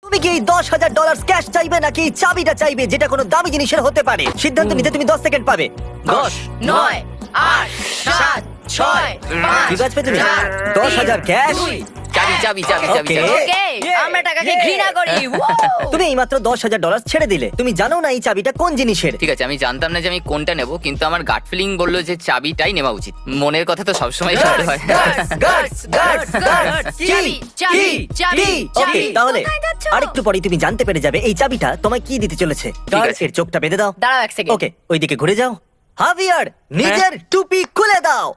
তুমি কি এই $10,000 ক্যাশ চাইবে নাকি এই চাবিটা চাইবে, যেটা কোনো দামি জিনিসের হতে পারে? সিদ্ধান্ত নিতে তুমি 10 সেকেন্ড পাবে। 10 9 8 7 6 কি বাজবে তুমি? 10,000 ক্যাশ। চাবি চাবি চাবি চাবি Okay. ওকে আমরা টাকাকে ঘৃণা করি তুমি এইমাত্র $10,000 ছেড়ে দিলে। তুমি জানো না এই চাবিটা কোন জিনিসের। ঠিক আছে, আমি জানতাম না যে আমি কোনটা নেব, কিন্তু আমার গাট ফিলিং বললো যে চাবিটাই নেওয়া উচিত। মনের কথা তো সবসময় সত্যি হয়। চাবি, চাবি, চাবি। Okay, তাহলে আরেকটু পরে তুমি জানতে পেরে যাবে এই চাবিটা তোমায় কি দিতে চলেছে। আছে। এর চোখটা বেঁধে দাও। দাঁড়াও এক সেকেন্ড। ওকে, ওইদিকে ঘুরে যাও। হাভিয়ার, নিজের টুপি খুলে দাও।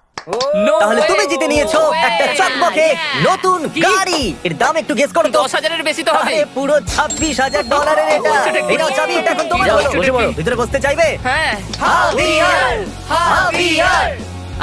তাহলে তুমি জিতে নিয়েছো একটা চকমকে নতুন গাড়ি। এর দাম একটু গেস করো তো। 10,000-এর বেশি তো হবে। আরে পুরো $26,000 এটা। এটাও চাবি, এটা এখন তোমার হলো। বসে পড়ো। ভিতরে বসতে চাইবে? হ্যাঁ, হাভিয়ার, হাভিয়ার।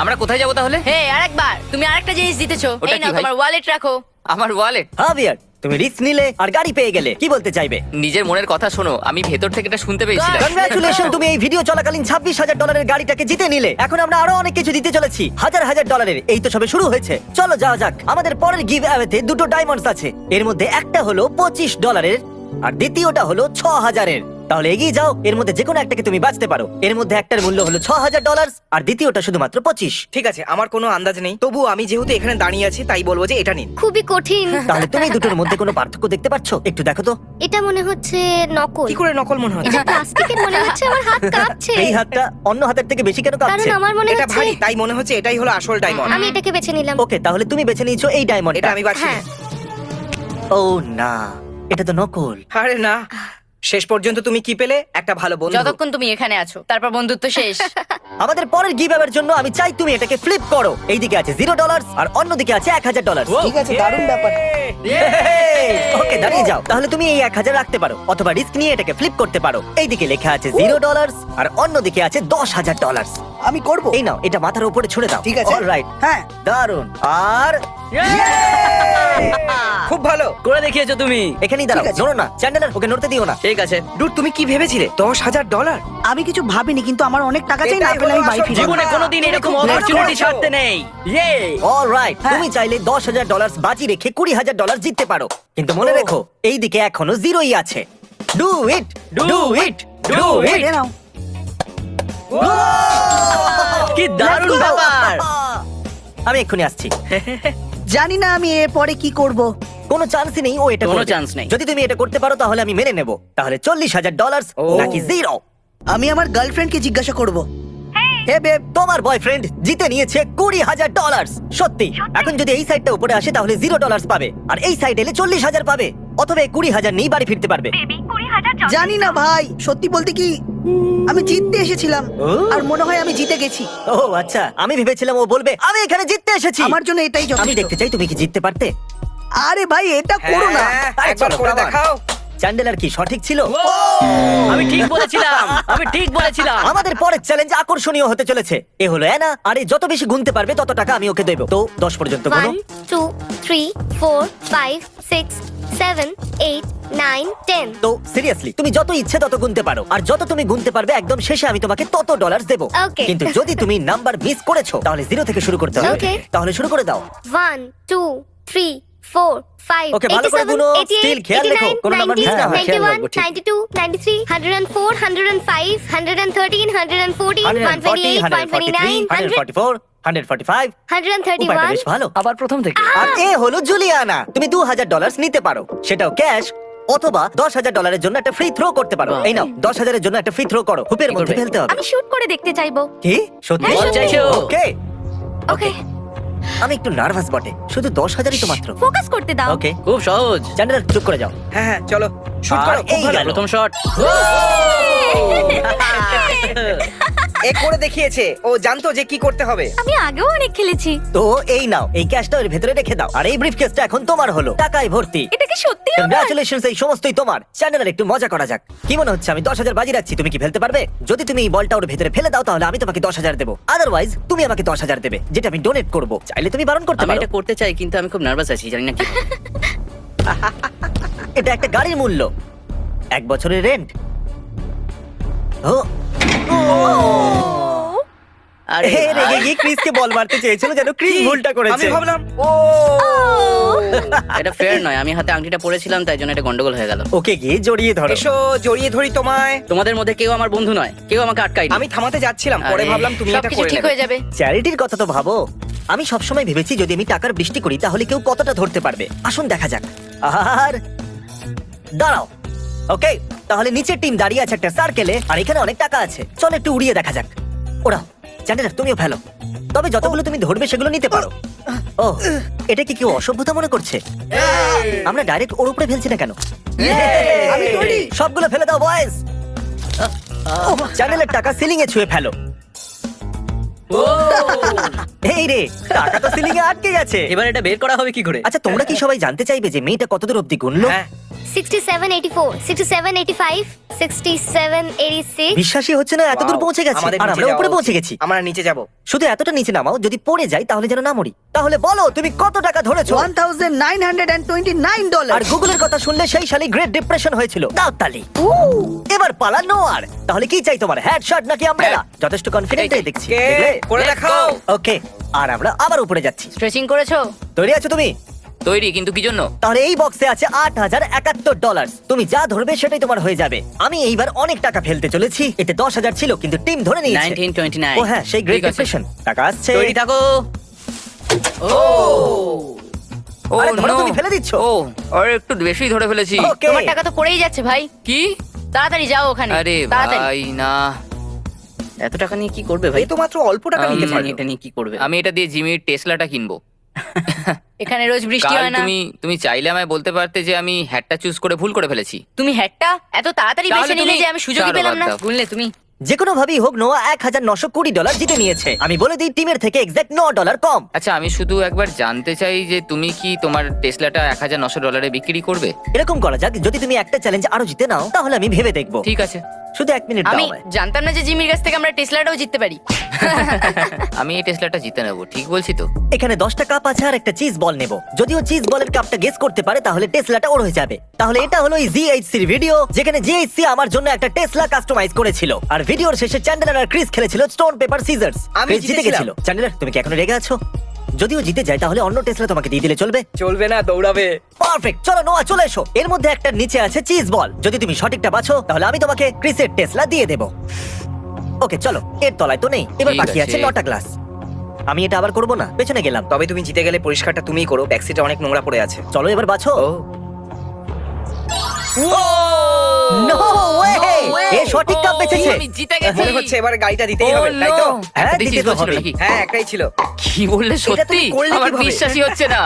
আমরা কোথায় যাব তাহলে? হে আরেকবার, তুমি আরেকটা জিনিস জিতেছো। ওটা এই কি নাও ভাই? তোমার ওয়ালেট রাখো। আমার ওয়ালেট। হাভিয়ার, তুমি রিস্ক নিলে আর গাড়ি পেয়ে গেলে। কি বলতে চাইবে? নিজের মনের কথা শোনো, আমি ভেতর থেকে এটা শুনতে পেয়েছিলাম। কনগ্রাচুলেশন, তুমি এই ভিডিও চলাকালীন $26,000 গাড়িটাকে জিতে নিলে। এখন আমরা আরো অনেক কিছু দিতে চলেছি, হাজার হাজার ডলারের। এই তো সবে শুরু হয়েছে। চলো যাওয়া যাক। আমাদের পরের গিভ অ্যাওয়েতে দুটো ডায়মন্ডস আছে। এর মধ্যে একটা হলো $25 আর দ্বিতীয়টা হলো $6,000। তাহলে এগিয়ে যাও, এর মধ্যে যে কোনো একটাকে তুমি বাঁচতে পারো। এর মধ্যে একটার মূল্য হলো $6,000 আর দ্বিতীয়টা শুধুমাত্র 25। ঠিক আছে, আমার কোনো আন্দাজ নেই, তবু আমি যেহেতু এখানে দাঁড়িয়ে আছি তাই বলবো যে এটা নিন। খুবই কঠিন। তাহলে তুমি দুটোর মধ্যে কোনো পার্থক্য দেখতে পাচ্ছ? একটু দেখো তো। এটা মনে হচ্ছে নকল। কি করে নকল মনে হচ্ছে? এটা প্লাস্টিকের মনে হচ্ছে। আমার হাত কাঁপছে। এই হাতটা অন্য হাতের থেকে বেশি কেন কারণ কাঁপছে? আমার মনে এটা হচ্ছে ভারী, তাই মনে হচ্ছে এটাই হলো আসল ডায়মন্ড। আমি এটাকে বেছে নিলাম। ওকে, তাহলে তুমি বেছে নিয়েছো এই ডায়মন্ড। এটা আমি বাছি। হ্যাঁ। ও না, এটা তো নকল। আরে না, শেষ পর্যন্ত তুমি কি পেলে? একটা ভালো বন্ধু। যতক্ষণ তুমি এখানে আছো, তারপর বন্ধুত্ব শেষ। আমাদের পরের গিভ অ্যাওয়ের জন্য আমি চাই তুমি এটাকে ফ্লিপ করো। এইদিকে আছে $0 আর অন্যদিকে আছে $1,000। ঠিক আছে, দারুণ ব্যাপার। ওকে, দাঁড়িয়ে যাও। তাহলে তুমি এই 1,000 রাখতে পারো অথবা রিস্ক নিয়ে এটাকে ফ্লিপ করতে পারো। এইদিকে লেখা আছে $0 আর অন্যদিকে আছে $10,000। আমি করব। এই নাও, এটা মাথার উপরে ছুড়ে দাও। ঠিক আছে। অলরাইট, হ্যাঁ, দারুন। আর খুব ভালো। করে দেখিয়েছো তুমি। এখানেই দাঁড়াও, ঠিক আছে। নড়ো না। চ্যান্ডেলার, ওকে নড়তে দিও না। ঠিক আছে। ডুড, তুমি কি ভেবেছিলে? $10,000? আমি কিছু ভাবিনি, কিন্তু আমার অনেক টাকা চাই, না এটাই পেলে আমি হলো বাড়ি আসল ফিরে জীবনে যাবো। কোনোদিন এরকম খুব অপরচুনিটি ভালো ছাড়তে নেই। ইয়ে অলরাইট, তুমি চাইলে $10,000 বাজি রেখে $20,000 জিততে পারো। কিন্তু মনে রেখো, এই দিকে এখনো জিরোই আছে। Do it, do it, do it. এই নাও। কি দারুণ ব্যাপার। আমি এক্ষুনি আসছি। জানি না আমি এরপরে কি করব। কোনো চান্সই নেই ও এটা কোনো করবে। chance নেই। যদি তুমি এটা করতে পারো তাহলে আমি মেনে নেব। তাহলে $40,000 নাকি জিরো? আমি আমার গার্লফ্রেন্ডকে জিজ্ঞাসা করব। হে বেব, তোমার বয়ফ্রেন্ড জিতে নিয়েছে $20,000। সত্যি? এখন যদি এই সাইডটা উপরে আসে তাহলে $0 পাবে আর এই সাইড এলে 40,000 পাবে, অথবা এই 20,000 নিয়ে বাড়ি ফিরতে পারবে। জানি না ভাই, সত্যি বলতে কি আমি জিততে এসেছিলাম ও। আর মনে হয় আমি জিতে গেছি। ও আচ্ছা, আমি ভেবেছিলাম ও বলবে আমি এখানে জিততে এসেছি। আমার জন্য এটাই আমি যথেষ্ট। দেখতে চাই তুমি কি জিততে পারতে। আরে ভাই, এটা করো না। হ্যাঁ, আরে একবার চলো, করে come on। দেখাও। চ্যান্ডেলার কি সঠিক ছিল? আমি ঠিক বলেছিলাম, আমি ঠিক বলেছিলাম। আমাদের পরের চ্যালেঞ্জ আকর্ষণীয় হতে চলেছে। এ হলো অ্যানা, আর এ যত বেশি গুনতে পারবে তত টাকা আমি ওকে দেব। তো 10 পর্যন্ত গুনো। 1 2 3 4 5 6 7 8 9 10। তো সিরিয়াসলি তুমি যত ইচ্ছে তত গুনতে পারো, আর যত তুমি গুনতে পারবে একদম শেষে আমি তোমাকে তত ডলার দেব। Okay. কিন্তু যদি তুমি নাম্বার মিস করেছো তাহলে 0 থেকে শুরু করতে হবে। Okay. তাহলে শুরু করে দাও। 1 2 3 4 5 Okay, ভালো করে 87 গুনো। 88 Still খেয়াল রেখো, কোনো নাম্বার miss না হয়। 91 92 93 104 105 113 114 128 129 144, 145। 131 উপায়টা বেশ ভালো। আবার প্রথম থেকে। আর এ হলো জুলিয়ানা। তুমি $2,000 নিতে পারো, সেটাও ক্যাশ, অথবা $10,000 জন্য একটা ফ্রি থ্রো করতে পারো। এই নাও, 10,000 জন্য একটা ফ্রি থ্রো করো। হুপের মধ্যে করবে? ফেলতে হবে। আমি শুট করে দেখতে চাইবো। কি সত্যি? হ্যাঁ, বল চাইছো? ওকে, ওকে, আমি একটু নার্ভাস বটে। শুধু 10,000ই তো মাত্র। ফোকাস করতে দাও। ওকে, খুব সহজ। চ্যান্ডেলার চুপ করে যাও। হ্যাঁ হ্যাঁ, চলো শুট আর করো। খুব এই ভালো। গেল। প্রথম শট। এ করে দেখিয়েছে, ও জানতো যে কি করতে হবে। আমি আগেও অনেক খেলেছি। তো এই নাও, এই ক্যাশটা এর ভেতরে রেখে দাও, আর এই ব্রিফকেসটা এখন তোমার হলো, টাকায় ভর্তি। এটা কি সত্যি আমার? কংগ্রাচুলেশনস, এই সমস্তই তোমার। চ্যান্ডেলার, একটু মজা করা যাক। কি মনে হচ্ছে আমি 10,000 বাজি রাখছি? তুমি কি ফেলতে পারবে? যদি তুমি এই বলটা ওর ভেতরে ফেলে দাও তাহলে আমি তোমাকে 10,000 দেবো, আদারওয়াইজ তুমি আমাকে 10,000 দেবে, যেটা আমি ডোনেট করব। চাইলে তুমি বারণ করতে আমি পারো। এটা করতে চাই, কিন্তু আমি খুব নার্ভাস আছি, জানি না কি হবে। এটা একটা গাড়ির মূল্য, 1 বছরের রেন্ট। ও আরে রেগে গিয়ে ক্রিসকে বল মারতে চেয়েছিল যেন ক্রিস ভুলটা আমি করেছে। ভাবলাম ও এটা ফেয়ার নয়, আমি হাতে আংটিটা পরেছিলাম তাই জন্য এটা গন্ডগোল হয়ে গেল। ওকে গিয়ে জড়িয়ে ধরো। এসো জড়িয়ে ধরি তোমায়। তোমাদের মধ্যে কেউ আমার বন্ধু নয়, কেউ আমাকে আটকায়নি। আমি থামাতে যাচ্ছিলাম, পরে আরে, ভাবলাম তুমি এটা সবকিছু করে ঠিক নেবে। হয়ে যাবে। চ্যারিটির কথা তো ভাবো। আমি সবসময় ভেবেছি যদি আমি টাকার বৃষ্টি করি তাহলে কেউ কতটা ধরতে পারবে। আসুন দেখা যাক। আর দাঁড়াও। ওকে, তাহলে নিচের টিম দাঁড়িয়ে আছে একটা সার্কেলে আর এখানে অনেক টাকা আছে। চল একটু উড়িয়ে দেখা যাক। ওরা চ্যান্ডেলার তুমিও ফেলো, তবে যতগুলো তুমি ধরবে সেগুলো নিতে পারো। ও, এটা কি কেউ অসভ্যতা মনে করছে? আমরা ডাইরেক্ট ওর উপরে ফেলছি না কেন? আমি তৈরি। সবগুলো ফেলে দাও বয়েজ। চ্যানেলের টাকা সিলিং এ ছুঁয়ে ফেলো। এই রে, টাকা তো সিলিং এ আটকে গেছে। এবার এটা বের করা হবে কি করে? আচ্ছা, তোমরা কি সবাই জানতে চাইবে যে মেয়েটা কতদূর অব্দি গুনলো? হ্যাঁ 67, 84, 67, 85, 67, 86. বিশ্বাসই হচ্ছে না, এত দূর Wow, পৌঁছে গেছে আমাদের আর নিচে আমরা উপরে যাওয়া পৌঁছে উচিত। গেছি। আমরা নিচে যাব। শুধু এতটা নিচে নামাও, যদি পড়ে যাই তাহলে যেন না মরি। তাহলে বলো তুমি কত টাকা ধরেছো? $1,929. আর গুগলের কথা শুনলে সেই সালে গ্রেট ডিপ্রেশন হয়েছিল। দাও তালি। এবার পালা নোয়ার। তাহলে কি চাই তোমার, হ্যাট শট নাকি আমব্রেলা? যথেষ্ট কনফিডেন্টই দেখছি। কে করে Let's দেখাও। go. ওকে, আর আমরা আবার উপরে যাচ্ছি। স্ট্রেচিং করেছো? তৈরি আছো তুমি? তৈরি, কিন্তু কি জন্য? তাহলে এই বক্সে আছে $8,071। তুমি যা ধরবে সেটাই তোমার হয়ে যাবে। আমি এইবার অনেক টাকা ফেলতে চলেছি। এতে 10,000 ছিল কিন্তু টিম ধরে নিয়েছে। 1929। ও হ্যাঁ, সেই গ্রেট ঠিক আছে। ডিপ্রেশন। টাকা আসছে। তৈরি থাকো। ও আরে ধরো, no! তুমি ফেলে দিচ্ছ। ও, আরে একটু বেশি ধরে ফেলেছি। ওকে, তোমার টাকা তো পড়েই যাচ্ছে ভাই। কি? তাড়াতাড়ি যাও ওখানে। আরে তাড়াতাড়ি। ভাই না, এত টাকা নিয়ে কি করবে ভাই? এই তো মাত্র অল্প টাকা আমি নিতে জানি পারবে। এটা নিয়ে কি করবে। আমি এটা দিয়ে জিমির টেসলাটা কিনবো। এখানে রোজ বৃষ্টি কাল হয় না। তুমি চাইলে আমায় বলতে পারতে যে আমি হ্যাটটা চুজ করে ভুল করে ফেলেছি। তুমি হ্যাটটা এত তাড়াতাড়ি তাহলে বেছে নিলে তুমি- যে আমি সুযোগই ছাড়ো, পেলাম বাদ না। দাও। গুনলে তুমি? যে কোনো ভাবেই হোক নোয়া $1,920 জিতে নিয়েছে। আমি বলে দিই টিমের থেকে এক্সাক্ট $9 কম। আচ্ছা, আমি শুধু একবার জানতে চাই যে তুমি কি তোমার টেসলাটা $1,900 বিক্রি করবে? এরকম করা যাক, যদি তুমি একটা চ্যালেঞ্জ আরো জিতে নাও তাহলে আমি ভেবে দেখবো। ঠিক আছে, শুধু 1 মিনিট দাও আমি আমায়। জানতাম না যে জিমির কাছ থেকে আমরা টেসলাটাও জিততে পারি। আমি এই টেসলাটা জিতে নেবো, ঠিক বলছি তো? এখানে 10টা কাপ আছে আর একটা চিজ বল নেব। যদিও চিজ বলের কাপটা গেস করতে পারে তাহলে টেসলাটা ওর হয়ে যাবে। তাহলে এটা হলো এই জিএইচসির ভিডিও, যেখানে জিএইচসি আমার জন্য একটা টেসলা কাস্টমাইজ করেছিল। আর ভিডিওর শেষে চ্যান্ডেলার আর ক্রিস খেলেছিল স্টোন পেপার সিজার্স। আমি ক্রিস জিতে জিতেছিলাম। গেছিল। চ্যান্ডেলার, তুমি কি এখনো রেগে আছো? যদিও জিতে যায় তাহলে অন্য টেসলা তোমাকে দিয়ে দিলে চলবে। চলবে না, দৌড়াবে। পারফেক্ট, চলো নোয়া চলে এসো। এর মধ্যে একটা নিচে আছে চিজ বল। যদি তুমি সঠিকটা বাছো তাহলে আমি তোমাকে ক্রিসের টেসলা দিয়ে দেব। ওকে চলো, এর তলায় তো নেই। এবার ঠিক বাকি আছে। আছে 9টা গ্লাস। আমি এটা আবার করবো না, পেছনে গেলাম। তবে তুমি জিতে গেলে পরিষ্কারটা তুমিই করো, ব্যাকসিটে অনেক নোংরা পড়ে আছে। চলো এবার বাছো। ও নো ওয়ে, এ সঠিক কাপ বেঁচেছে। আমি জিতে গেছি। মনে হচ্ছে এবার গাড়িটা দিতেই Oh হবে, তাই তো? no! হ্যাঁ, একটাতেই দিতে ছিল তো হবেই। নাকি? হ্যাঁ একটাই ছিল। কি বললে এটা সত্যি? তুমি করলে আমার কিভাবে? বিশ্বাসই হচ্ছে না।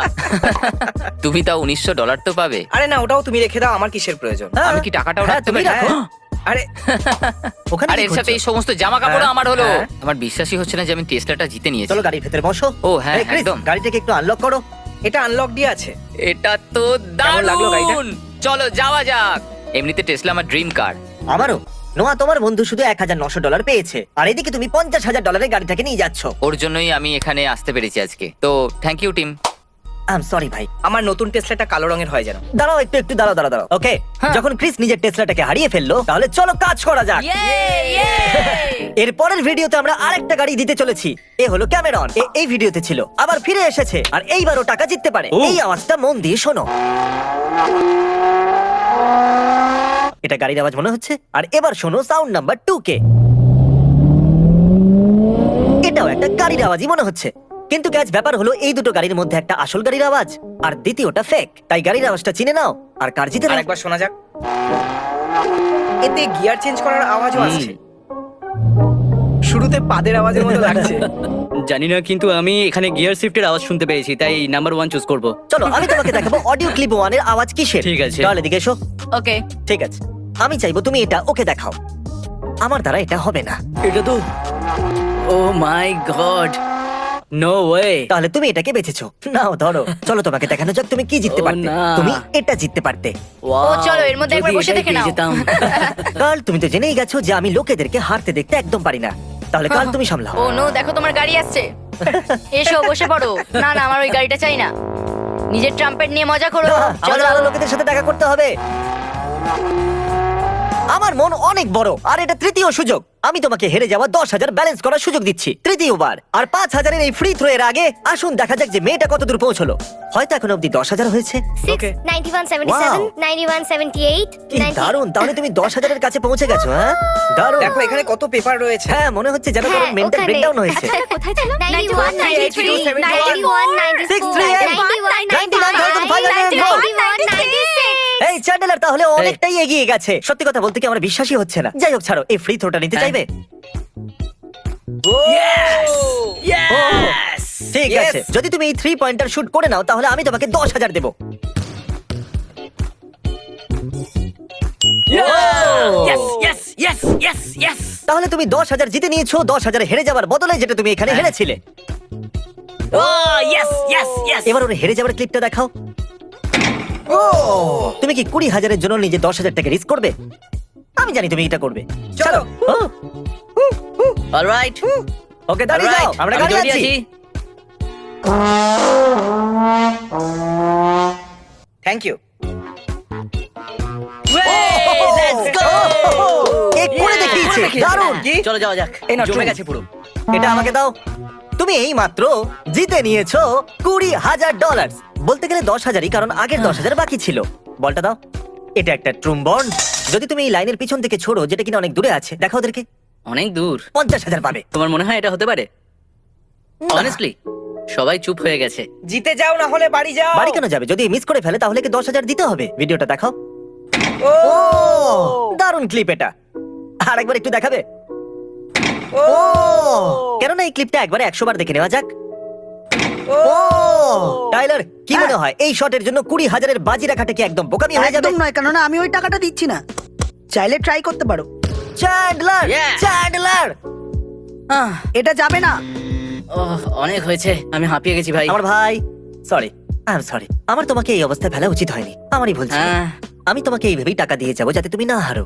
তুমি তাও $1,900 তো পাবে। আরে না, ওটাও তুমি রেখে দাও, আমার কিসের প্রয়োজন? হ্যাঁ, আমি কি টাকাটাও হ্যাঁ, রাখতে তুমি পারি? রাখো। আরে ওখানে আর কি এর সাথে করছো? এই সমস্ত জামা কাপড় হ্যাঁ, আমার হলো। হ্যাঁ। আমার বিশ্বাসই হচ্ছে না যে আমি টেসলাটা জিতে নিয়েছি। চলো গাড়ির ভেতরে বসো। ও, হ্যাঁ, এই, ক্রিস, একদম। গাড়িটাকে একটু আনলক করো। এটা আনলক দিয়ে আছে। এটা তো কেমন লাগলো গাড়িটা? দারুণ। চলো যাওয়া যাক। এমনিতে টেসলা আমার ড্রিম কার। আমারও। নোয়া, তোমার বন্ধু শুধু $1,900 পেয়েছে আর এদিকে তুমি $50,000 গাড়িটাকে নিয়ে যাচ্ছ। ওর জন্যই আমি এখানে আসতে পেরেছি আজকে। তো thank you team. I am sorry ভাই। আমার নতুন টেসলাটা কালো রঙের হয় যেন। দাঁড়াও একটু দাঁড়াও। ওকে, যখন ক্রিস নিজের টেসলাটাকে হারিয়ে ফেললো তাহলে চলো কাজ করা যাক। এর পরের ভিডিওতে আমরা আরেকটা গাড়ি দিতে চলেছি। এ হলো ক্যামেরন। এই ভিডিওতে ছিল, আবার ফিরে এসেছে আর এইবারও টাকা জিততে পারে। এই আওয়াজটা মন দিয়ে শোনো। এটা গাড়ির আওয়াজ মনে হচ্ছে। আর এবার শোনো সাউন্ড নাম্বার 2কে। এটাও একটা গাড়ির আওয়াজই মনে হচ্ছে। কিন্তু গ্যাস ব্যাপার হলো এই দুটো গাড়ির মধ্যে একটা আসল গাড়ির আওয়াজ আর দ্বিতীয়টা ফেক। তাই গাড়ির আওয়াজটা চিনে নাও আর কার জিতে নাও। আরেকবার শোনা যাক। এতে গিয়ার চেঞ্জ করার আওয়াজও আসছে। শুরুতে পাদের আওয়াজের মতো লাগছে। জানি না, কিন্তু আমি এখানে গিয়ার শিফটের আওয়াজ শুনতে পেয়েছি, তাই নাম্বার 1 চুজ করব। চলো আমি তোমাকে দেখাবো অডিও ক্লিপ 1 এর আওয়াজ কিসের। ঠিক আছে। তাহলে এদিকে এসো। ওকে। ঠিক আছে, আমি চাইবো তুমি এটা ওকে দেখাও। আমার দ্বারা এটা হবে না। এটা তো, ও মাই গড, নো ওয়ে। তাহলে তুমি এটাকে বেঁচেছো। নাও ধরো। চলো তোমাকে দেখানো যাক তুমি কি জিততে ও পারতে। না। তুমি এটা জিততে পারতে। ও চলো, এর মধ্যে একবার বসে দেখে নাও। কাল তুমি তো জেনেই গেছো যে আমি লোকেদেরকে হারতে দেখতে একদম পারি না। তাহলে কাল তুমি সামলাও। ও নো, দেখো তোমার গাড়ি আসছে। এসো বসে পড়ো। না না, আমার ওই গাড়িটা চাই না। নিজের ট্রাম্পেট নিয়ে মজা করো। আমাদের চলো। আরো লোকেদের সাথে দেখা করতে হবে। আমার মন অনেক বড় আর এটা তৃতীয় সুযোগ। আমি তোমাকে হেরে যাওয়া 10,000 ব্যালেন্স করার সুযোগ দিচ্ছি তৃতীয়বার। আর 5,000 এই ফ্রি থ্রো এর আগে আসুন দেখা যাক যে মেয়েটা কত দূর পৌঁছলো। হয়তো এখন অব্দি 10,000 হয়েছে। Okay. 91, 77, Wow. 91, 78, কি দারুণ, তাহলে তুমি 10,000 এর কাছে পৌঁছে গেছো। হ্যাঁ দারুণ। দেখো এখানে কত পেপার রয়েছে। হ্যাঁ মনে হচ্ছে যেন হ্যাঁ, কোনো মেন্টাল ওখানে। ব্রেকডাউন হয়েছে। কোথায় ছিল? 91, 93, 92, 91, 94, 638, 99,500, 96. এই চ্যান্ডেলার তাহলে অনেকটাই এগিয়ে গেছে। সত্যি কথা বলতে কি আমার বিশ্বাসই হচ্ছে না। যাই হোক ছাড়ো, এই ফ্রি থ্রোটা নিতে চাইবে? ঠিক Yes. আছে, যদি তুমি এই 3 পয়েন্টার শুট করে নাও তাহলে আমি তোমাকে 10,000 দেবো। তাহলে তুমি 10,000 জিতে নিয়েছো 10,000 হেরে যাওয়ার বদলে, যেটা তুমি এখানে হেরেছিলে। এবার ওর হেরে যাওয়ার ক্লিপটা দেখাও। তুমি কি 20,000 এর জন্য নিজে 10,000 টাকা রিস্ক করবে? আমি জানি তুমি এটা করবে। চলো। অলরাইট, ওকে দাঁড়িয়ে যাও, আমরা গাড়ি আছি। Thank you. এ করে দেখিয়েছে, দারুণ। কি? চলো যাওয়া যাক, এই নাও, জমে চলো। গেছে পুরো। এটা আমাকে দাও। তুমি এই মাত্র জিতে নিয়েছো $20,000। বলতে গেলে 10,000ই, কারণ আগের 10,000 বাকি ছিল। বলটা দাও। এটা একটা ট্রুম বন্ড। যদি তুমি এই লাইনের পিছন থেকে ছোড়ো, যেটা কিনা অনেক দূরে আছে, দেখো ওদেরকে, অনেক দূর। 50,000 পাবে। তোমার মনে হয় এটা হতে পারে? অনেস্টলি সবাই চুপ হয়ে গেছে। জিতে যাও না হলে বাড়ি যাও। বাড়ি কেন যাবে? যদি মিস করে ফেলে তাহলে কি 10,000 দিতে হবে? ভিডিওটা দেখাও। ও দারুণ ক্লিপ এটা। আর একবার একটু দেখাবে? ও কেননা এই ক্লিপটা একবারে 100 বার দেখে নেওয়া যাক। ও টাইলার, কি মনে হয় এই শটের জন্য 20,000 এর বাজি রাখাটা কি একদম বোকামি হয়ে যাবে? একদম নয়, কেননা আমি ওই টাকাটা দিচ্ছি না। চাইলে ট্রাই করতে পারো। Chandler, Yeah. চ্যান্ডলার, এটা যাবে না। অনেক হয়েছে, আমি হাঁপিয়ে গেছি ভাই। আমার ভাই, সরি, আই এম সরি। আমার তোমাকে এই অবস্থায় ফেলা উচিত হয়নি। আমারই ভুল ছিল। হ্যাঁ, আমি তোমাকে এইভাবেই টাকা দিয়ে যাবো যাতে তুমি না হারো।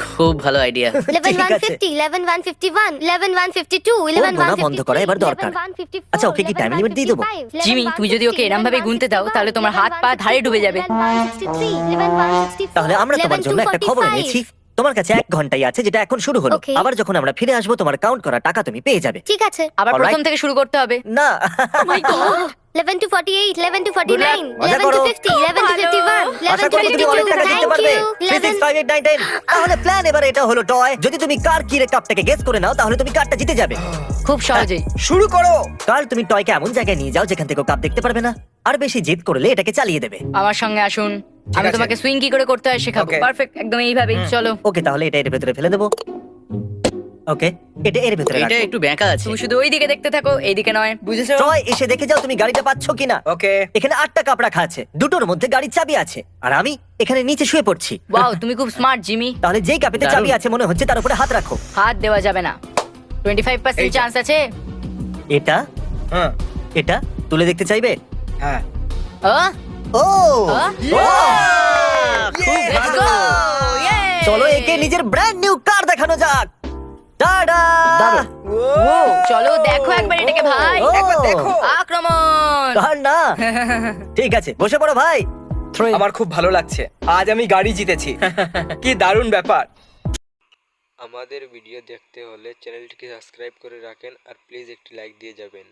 খুব ভালো আইডিয়া। 11,150, 11,151, 11,152, 11,153, বন্ধ করা এবার দরকার। 11,154, আচ্ছা, ওকে কি time limit দিয়ে দেবো? 11,155, জিমি, তুমি যদি ওকে এরম ভাবে গুনতে দাও, তাহলে তোমার হাত পা ধারে ডুবে যাবে। 11,163, 11,164, তাহলে আমরা তোমার জন্য একটা খবর 11,245 এনেছি। তোমার কাছে 1 ঘন্টাই আছে, যেটা এখন শুরু হলো। Okay. আবার যখন আমরা ফিরে আসবো, তোমার কাউন্ট করা টাকা তুমি পেয়ে যাবে। ঠিক আছে। আবার Alright. প্রথম থেকে শুরু করতে হবে। না 11,248, 11,249, মজা করো। 11,250, 11,251, আশা করি তুমি অনেক টাকা জিততে 11,252, পারবে। thank you, 3,658,910। তাহলে প্ল্যান এবার এটা হলো টয়। যদি তুমি কার কিরে কাপটাকে গেস করে নাও তাহলে তুমি কারটা জিতে যাবে। খুব সহজেই। শুরু করো। কাল তুমি টয়কে এমন জায়গায় নিয়ে যাও যেখান থেকে ও কাপ দেখতে পারবে না। আর বেশি জিদ করলে এটাকে চালিয়ে দেবে। আমার সঙ্গে আসুন, আমি আছে। তোমাকে সুইং কি করে করতে হয় শেখাবো। Okay. পারফেক্ট, একদম এইভাবেই। চলো। ওকে, তাহলে এটা এর ভেতরে ফেলে দেবো। ওকে, এটা এর ভেতরে এটা রাখো। একটু ব্যাঁকা আছে। তুমি শুধু ওই দিকে দেখতে থাকো, এইদিকে নয়। বুঝেছো? টয়, এসে দেখে যাও তুমি গাড়িটা পাচ্ছ কিনা। ওকে। এখানে 8টা কাপ রাখা আছে, দুটোর মধ্যে গাড়ির চাবি আছে, আর আমি এখানে নিচে শুয়ে পড়ছি। ওয়াও, তুমি খুব স্মার্ট জিমি। তাহলে যেই কাপেতে দারুণ। চাবি আছে মনে হচ্ছে তার উপরে হাত রাখো। হাত দেওয়া যাবে না। 25% এইটা। চান্স আছে। এটা হ্যাঁ এটা তুলে দেখতে চাইবে? হ্যাঁ। ও ও! Let's go! Yay! চলো একে নিজের ব্র্যান্ড নিউ কার দেখানো যাক। টাডা! ও চলো দেখো একবার এটাকে ভাই। ও! একবার দেখো। আক্রমণ! কার না? ঠিক আছে, বসে পড়ো ভাই। আমার খুব ভালো লাগছে, আজ আমি গাড়ি জিতেছি। কি দারুণ ব্যাপার। আমাদের ভিডিও দেখতে হলে চ্যানেলটিকে সাবস্ক্রাইব করে রাখেন আর প্লিজ একটি লাইক দিয়ে যাবেন।